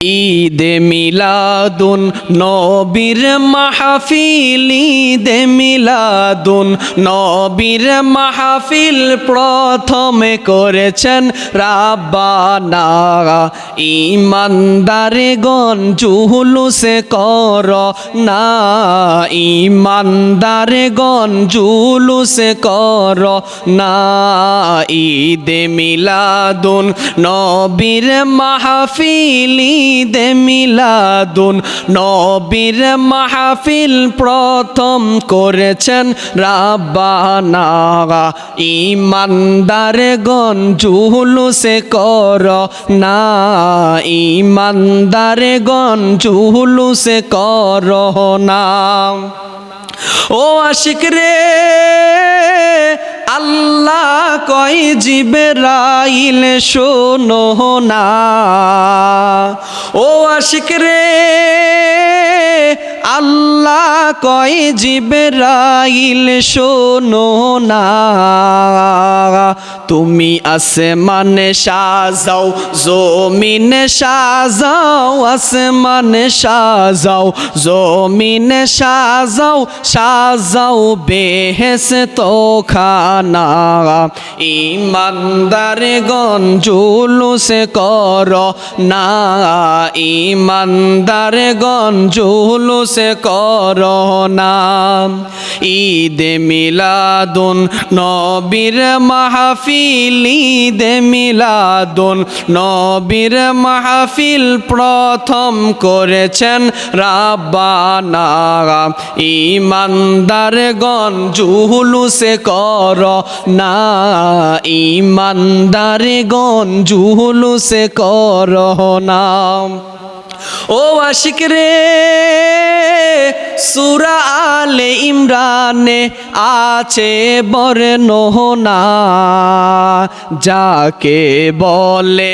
ঈদে মিলাদুন নবীর মাহফিল, ঈদে মিলাদুন নবীর মাহফিল প্রথমে করেছেন রাব্বানা। ঈমানদারগণ জুলুসে কর না, ঈমানদারগণ জুলুসে কর না। ঈদে মিলাদুন নবীর মাহফিল, ঈদে মিলাদুন নবীর মাহফিল প্রথম করেছেন রাব্বানা। ঈমানদারগণ জুলুসে কর না, ঈমানদারগণ জুলুসে কর না। ও আশিক রে, আল্লাহ কয় জিবরাইল শোনো না। ও আশিক রে, আল্লাহ কয় জিবরাইল শোনো না। তুমি আসমানে সাজাও, জমিনে সাজাও, আসমানে সাজাও, জমিনে সাজাও, সাজাও বেহেশত খানা। ঈমানদারগণ জুলুসে কর না, ঈমানদারগণ জুলুসে কর না। ঈদে মিলাদুন নবীর মাহফিল, ঈদে মিলাদুন নবীর মাহফিল প্রথম করেছেন রাব্বানা। ঈমানদারগণ জুলুসে কর না, ঈমানদারগণ জুলুসে কর না। ও আশিক রে, সূরা আলে ইমরানে আছে বর্ণনা, যাকে বলে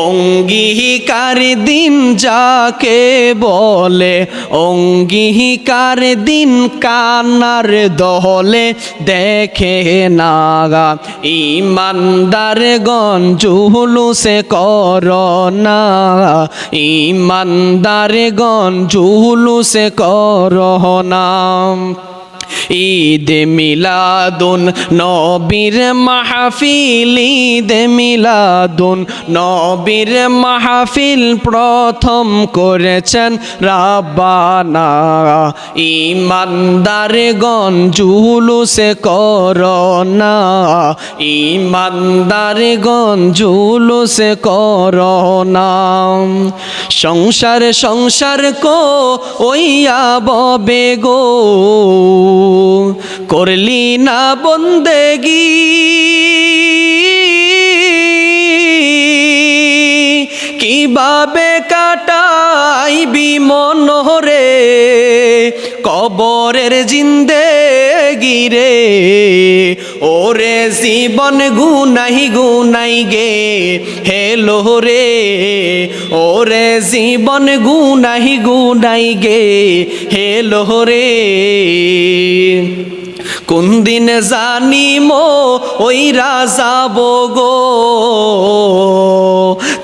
অঙ্গীকার দিন, যাকে বলে অঙ্গীকার দিন, কান্নার দহলে দেখে না। ঈমানদারগণ জুলুসে কর না, ঈমানদারগণ জুলুসে কর না। ঈদে মিলাদুন নবীর মাহফিল, ঈদে মিলাদুন নবীর মাহফিল প্রথম করেছেন রাব্বানা। ঈমানদারগণ জুলুসে কর না, ঈমানদারগণ জুলুসে কর না। সংসার সংসার কো ওইয়া ববে গো, করলি না বন্দেগি। কিভাবে কাটাইবি মনোরে কবরের জিন্দেগি রে। ওরে জীবন গুনাই গুনাই গে হেলো রে, ওরে জীবন গুনাই গুনাই গে হেলো রে। কোন দিন জানিম ওই রাজাব গো,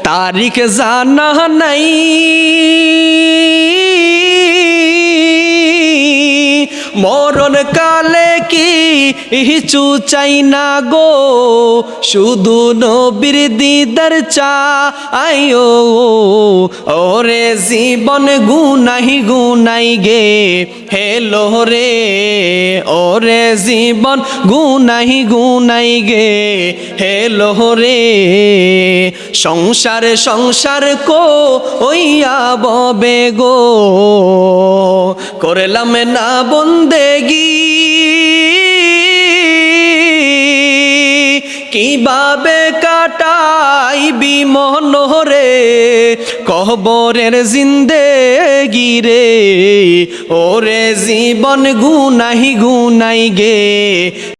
তারিখ জানা নাই। মরণ কালে কি কিছু চাই না গো, শুধু নবীর দিদার চাই। ওরে জীবন গুনাই গুনাই গে হেলো রে, ওরে জীবন গুনাই গুনাই গে হেলো রে। সংসার সংসার কো ওইয়া ববে গো, করলাম না বন্দেগি। কিভাবে কাটাইবি মনোরে কবরের জিন্দেগি রে। ওরে জীবন গুনাই গুনাই গে